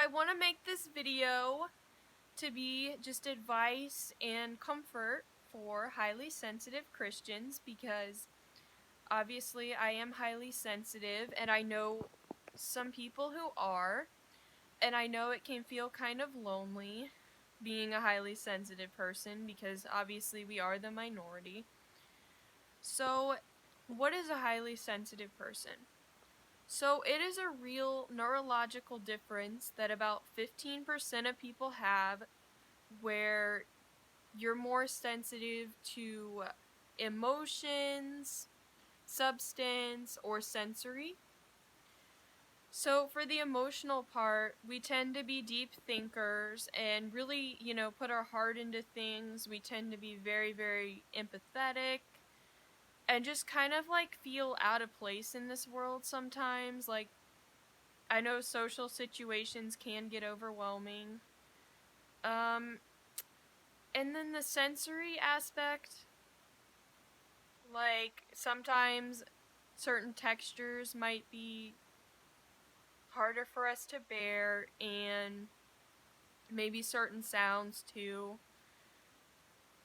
I want to make this video to be just advice and comfort for highly sensitive Christians, because obviously I am highly sensitive and I know some people who are, and I know it can feel kind of lonely being a highly sensitive person because obviously we are the minority. So, what is a highly sensitive person? So, it is a real neurological difference that about 15% of people have, where you're more sensitive to emotions, substance, or sensory. So, for the emotional part, we tend to be deep thinkers and really, put our heart into things. We tend to be very, very empathetic and just kind of like feel out of place in this world sometimes. Like, I know social situations can get overwhelming. Um, and then the sensory aspect, like sometimes certain textures might be harder for us to bear, and maybe certain sounds too.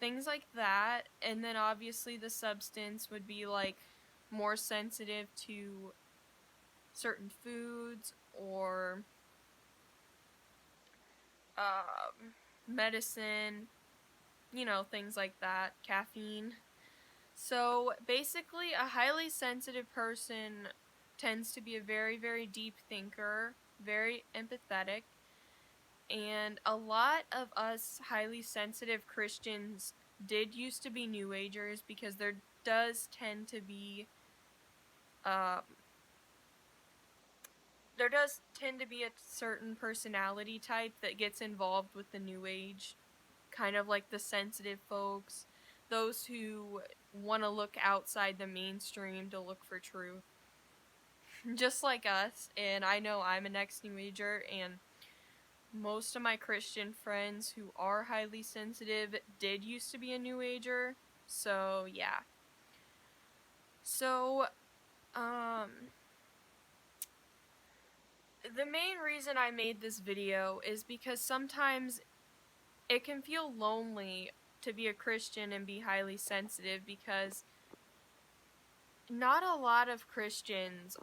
Things like that. And then obviously the substance would be like more sensitive to certain foods or medicine, things like that, caffeine. So basically, a highly sensitive person tends to be a very, very deep thinker, very empathetic, and a lot of us highly sensitive Christians did used to be New Agers, because there does tend to be um, a certain personality type that gets involved with the New Age, kind of like the sensitive folks, those who want to look outside the mainstream to look for truth, just like us. And I know I'm an ex-New Ager, and most of my Christian friends who are highly sensitive did used to be a New Ager. So, yeah. So, the main reason I made this video is because sometimes it can feel lonely to be a Christian and be highly sensitive, because not a lot of Christians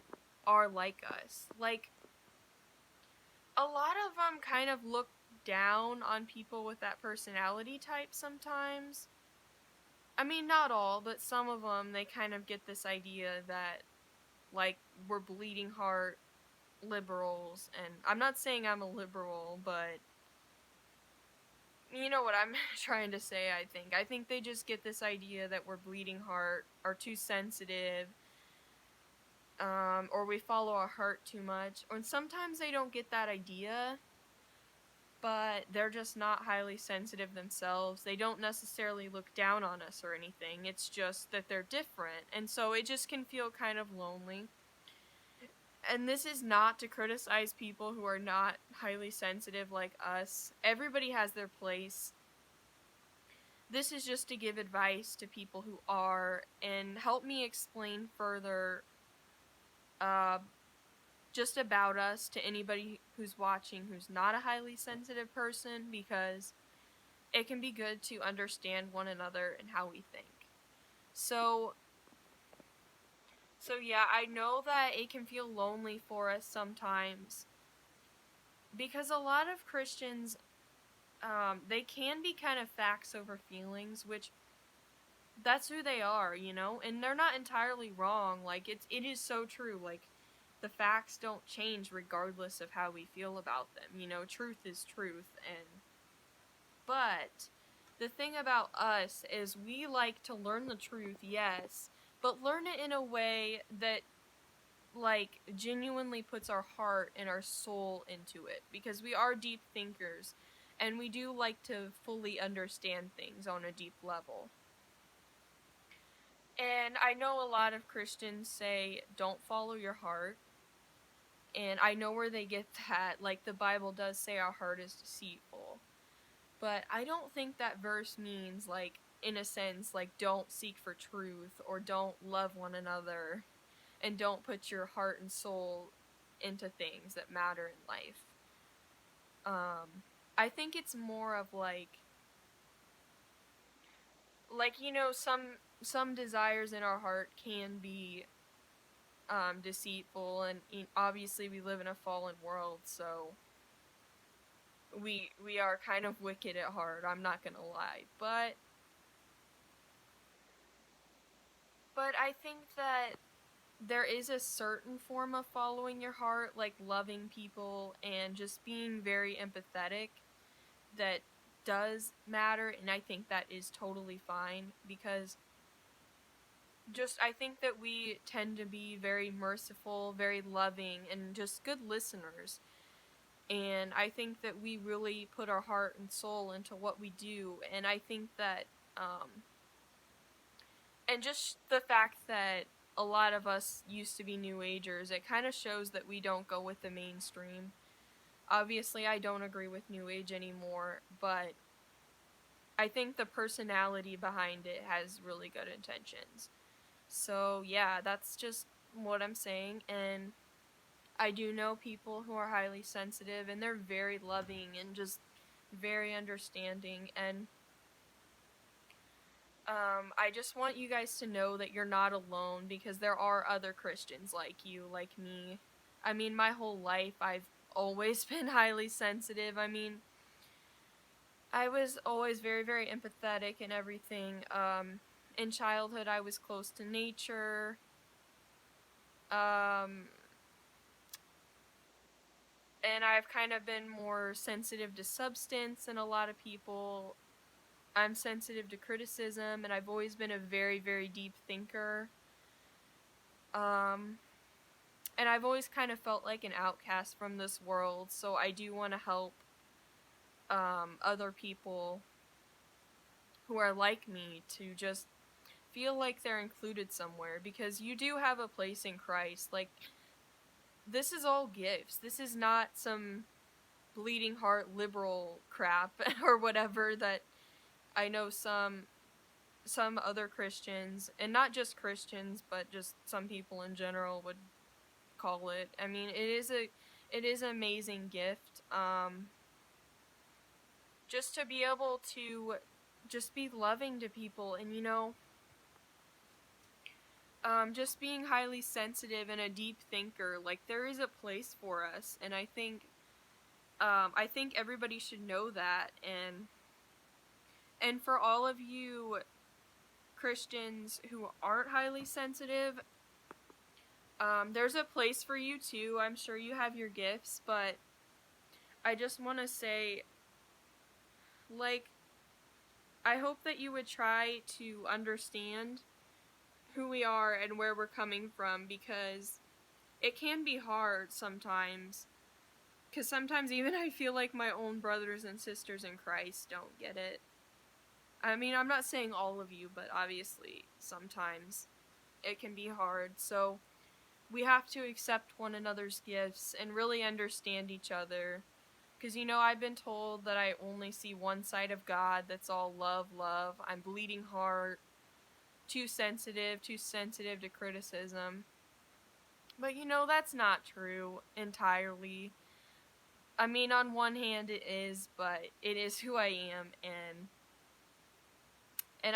are like us. Like, a lot of them kind of look down on people with that personality type sometimes. I mean, not all, but some of them, they kind of get this idea that, like, we're bleeding heart liberals, and I'm not saying I'm a liberal, but you know what I'm trying to say, I think. I think they just get this idea that we're bleeding heart, are too sensitive, or we follow our heart too much. Or sometimes they don't get that idea, but they're just not highly sensitive themselves. They don't necessarily look down on us or anything. It's just that they're different, and so it just can feel kind of lonely. And this is not to criticize people who are not highly sensitive like us. Everybody has their place. This is just to give advice to people who are, and help me explain further just about us to anybody who's watching who's not a highly sensitive person, because it can be good to understand one another and how we think. So yeah, I know that it can feel lonely for us sometimes, because a lot of Christians, they can be kind of facts over feelings, which that's who they are, and they're not entirely wrong. Like, it is so true. Like, the facts don't change regardless of how we feel about them. Truth is truth. But the thing about us is we like to learn the truth, yes, but learn it in a way that, like, genuinely puts our heart and our soul into it, because we are deep thinkers, and we do like to fully understand things on a deep level. And I know a lot of Christians say, don't follow your heart. And I know where they get that. Like, the Bible does say our heart is deceitful. But I don't think that verse means, like, in a sense, like, don't seek for truth, or don't love one another, and don't put your heart and soul into things that matter in life. I think it's more of some desires in our heart can be deceitful, and obviously we live in a fallen world, so we are kind of wicked at heart. I'm not gonna lie, but I think that there is a certain form of following your heart, like loving people and just being very empathetic, that does matter, and I think that is totally fine, because just I think that we tend to be very merciful, very loving, and just good listeners. And I think that we really put our heart and soul into what we do, and I think that and just the fact that a lot of us used to be New Agers, it kind of shows that we don't go with the mainstream. Obviously, I don't agree with New Age anymore, but I think the personality behind it has really good intentions. So, yeah, that's just what I'm saying. And I do know people who are highly sensitive, and they're very loving and just very understanding. And I just want you guys to know that you're not alone, because there are other Christians like you, like me. I mean, my whole life I've always been highly sensitive. I mean, I was always very, very empathetic and everything. In childhood, I was close to nature. Um, and I've kind of been more sensitive to substance than a lot of people. I'm sensitive to criticism, and I've always been a very, very deep thinker. Um, and I've always kind of felt like an outcast from this world, so I do want to help other people who are like me to just feel like they're included somewhere, because you do have a place in Christ. Like, this is all gifts. This is not some bleeding heart liberal crap or whatever that I know some other Christians, and not just Christians, but just some people in general would call it. I mean, it is an amazing gift. Just to be able to just be loving to people, and just being highly sensitive and a deep thinker. Like, there is a place for us, and I think everybody should know that. And for all of you Christians who aren't highly sensitive, there's a place for you too. I'm sure you have your gifts, but I just want to say, like, I hope that you would try to understand who we are and where we're coming from, because it can be hard sometimes. Because sometimes even I feel like my own brothers and sisters in Christ don't get it. I mean, I'm not saying all of you, but obviously sometimes it can be hard. So we have to accept one another's gifts and really understand each other. Because, I've been told that I only see one side of God that's all love, love. I'm bleeding heart, too sensitive to criticism. But, that's not true entirely. I mean, on one hand it is, but it is who I am, and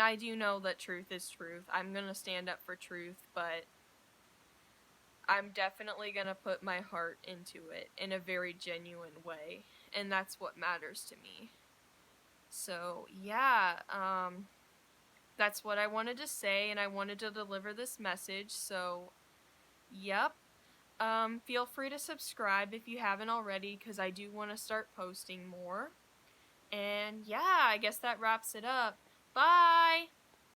I do know that truth is truth. I'm gonna stand up for truth, but I'm definitely gonna put my heart into it in a very genuine way, and that's what matters to me. So, yeah, that's what I wanted to say, and I wanted to deliver this message, so, yep. Feel free to subscribe if you haven't already, because I do want to start posting more. And yeah, I guess that wraps it up. Bye!